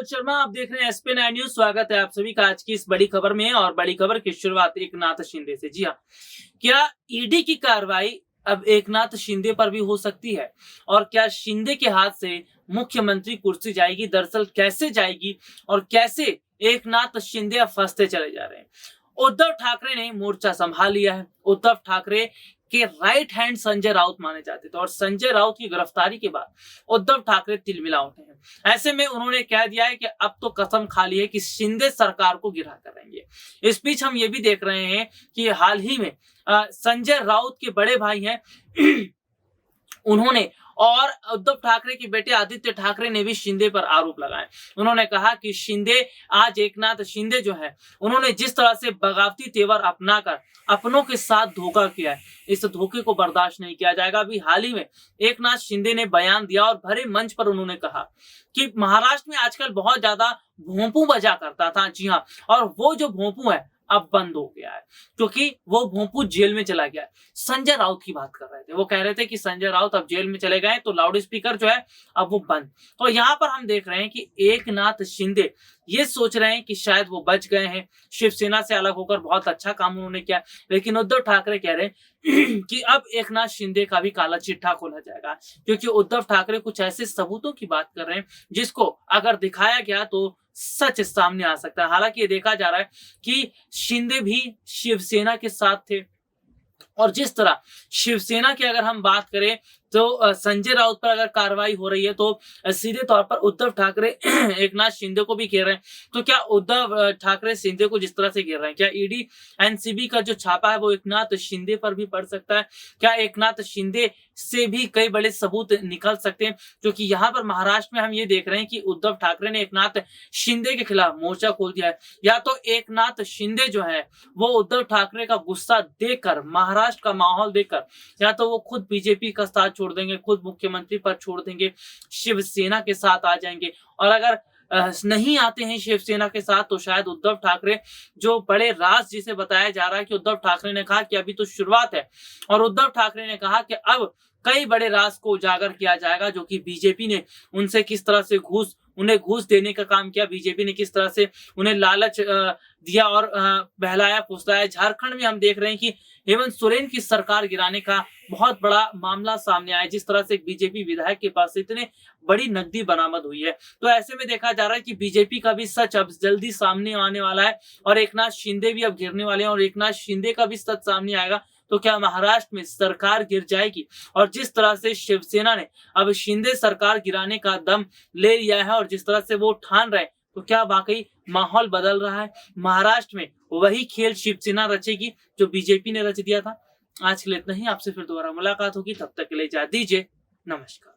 मनोज शर्मा, आप देख रहे हैं एसपी 9 न्यूज। स्वागत है आप सभी का आज की इस बड़ी खबर में। और बड़ी खबर की शुरुआत एकनाथ शिंदे से। जी हाँ, क्या ईडी की कार्रवाई अब एकनाथ शिंदे पर भी हो सकती है? और क्या शिंदे के हाथ से मुख्यमंत्री कुर्सी जाएगी? दरअसल कैसे जाएगी और कैसे एकनाथ शिंदे अब फंसते चले जा रहे हैं? उद्धव ठाकरे ने मोर्चा संभाल लिया है। उद्धव ठाकरे के राइट हैंड संजय राउत माने जाते थे और संजय राउत की गिरफ्तारी के बाद उद्धव ठाकरे तिलमिला उठे हैं। ऐसे में उन्होंने कह दिया है कि अब तो कसम खा ली है कि शिंदे सरकार को गिरा करेंगे। इस बीच हम ये भी देख रहे हैं कि हाल ही में संजय राउत के बड़े भाई हैं उन्होंने और उद्धव ठाकरे के बेटे आदित्य ठाकरे ने भी शिंदे पर आरोप लगाए। उन्होंने कहा कि शिंदे, आज एकनाथ शिंदे जो है, उन्होंने जिस तरह से बगावती तेवर अपनाकर अपनों के साथ धोखा किया है, इस धोखे को बर्दाश्त नहीं किया जाएगा। अभी हाल ही में एकनाथ शिंदे ने बयान दिया और भरे मंच पर उन्होंने कहा कि महाराष्ट्र में आजकल बहुत ज्यादा भोंपू बजा करता था। जी हाँ, और वो जो भोंपू है अब बंद हो गया है क्योंकि वो भोंपू जेल में चला गया है। संजय राउत की बात कर रहे थे, वो कह रहे थे कि संजय राउत अब जेल में चले गए तो लाउड स्पीकर जो है अब वो बंद। तो यहाँ पर हम देख रहे हैं कि एकनाथ शिंदे ये सोच रहे हैं कि शायद वो बच गए हैं, शिवसेना से अलग होकर बहुत अच्छा काम उन्होंने किया, लेकिन उद्धव ठाकरे कह रहे हैं कि अब एकनाथ शिंदे का भी काला चिट्ठा खोला जाएगा क्योंकि उद्धव ठाकरे कुछ ऐसे सबूतों की बात कर रहे हैं जिसको अगर दिखाया गया तो सच सामने आ सकता है। हालांकि ये देखा जा रहा है कि शिंदे भी शिवसेना के साथ थे और जिस तरह शिवसेना की अगर हम बात करें तो संजय राउत पर अगर कार्रवाई हो रही है तो सीधे तौर पर उद्धव ठाकरे एकनाथ शिंदे को भी घेर रहे हैं। तो क्या उद्धव ठाकरे शिंदे को जिस तरह से घेर रहे हैं, क्या ईडी एनसीबी का जो छापा है वो एकनाथ शिंदे पर भी पड़ सकता है? क्या एकनाथ शिंदे से भी कई बड़े सबूत निकल सकते हैं? क्योंकि यहाँ पर महाराष्ट्र में हम ये देख रहे हैं कि उद्धव ठाकरे ने एकनाथ शिंदे के खिलाफ मोर्चा खोल दिया है। या तो एकनाथ शिंदे जो है वो उद्धव ठाकरे का गुस्सा देखकर, महाराष्ट्र का माहौल देखकर, या तो वो खुद बीजेपी का साथ छोड़ देंगे, खुद मुख्यमंत्री पद छोड़ देंगे, शिवसेना के साथ आ जाएंगे। और अगर नहीं आते हैं शिवसेना के साथ तो शायद उद्धव ठाकरे, जो बड़े राज जिसे बताया जा रहा है कि उद्धव ठाकरे ने कहा कि अभी तो शुरुआत है, और उद्धव ठाकरे ने कहा कि अब कई बड़े राज को उजागर किया जाएगा जो कि बीजेपी ने उनसे किस तरह से उन्हें घूस देने का काम किया, बीजेपी ने किस तरह से उन्हें लालच दिया और बहलाया फुसलाया। झारखंड में हम देख रहे हैं कि हेमंत सोरेन की सरकार गिराने का बहुत बड़ा मामला सामने आया, जिस तरह से बीजेपी विधायक के पास इतने बड़ी नकदी बरामद हुई है। तो ऐसे में देखा जा रहा है कि बीजेपी का भी सच अब जल्दी सामने आने वाला है और एकनाथ शिंदे भी अब गिरने वाले हैं और एकनाथ शिंदे का भी सच सामने आएगा। तो क्या महाराष्ट्र में सरकार गिर जाएगी? और जिस तरह से शिवसेना ने अब शिंदे सरकार गिराने का दम ले लिया है और जिस तरह से वो ठान रहे, तो क्या वाकई माहौल बदल रहा है? महाराष्ट्र में वही खेल शिवसेना रचेगी जो बीजेपी ने रच दिया था? आज के लिए इतना ही, आपसे फिर दोबारा मुलाकात होगी, तब तक के लिए इजाजत दीजिए, नमस्कार।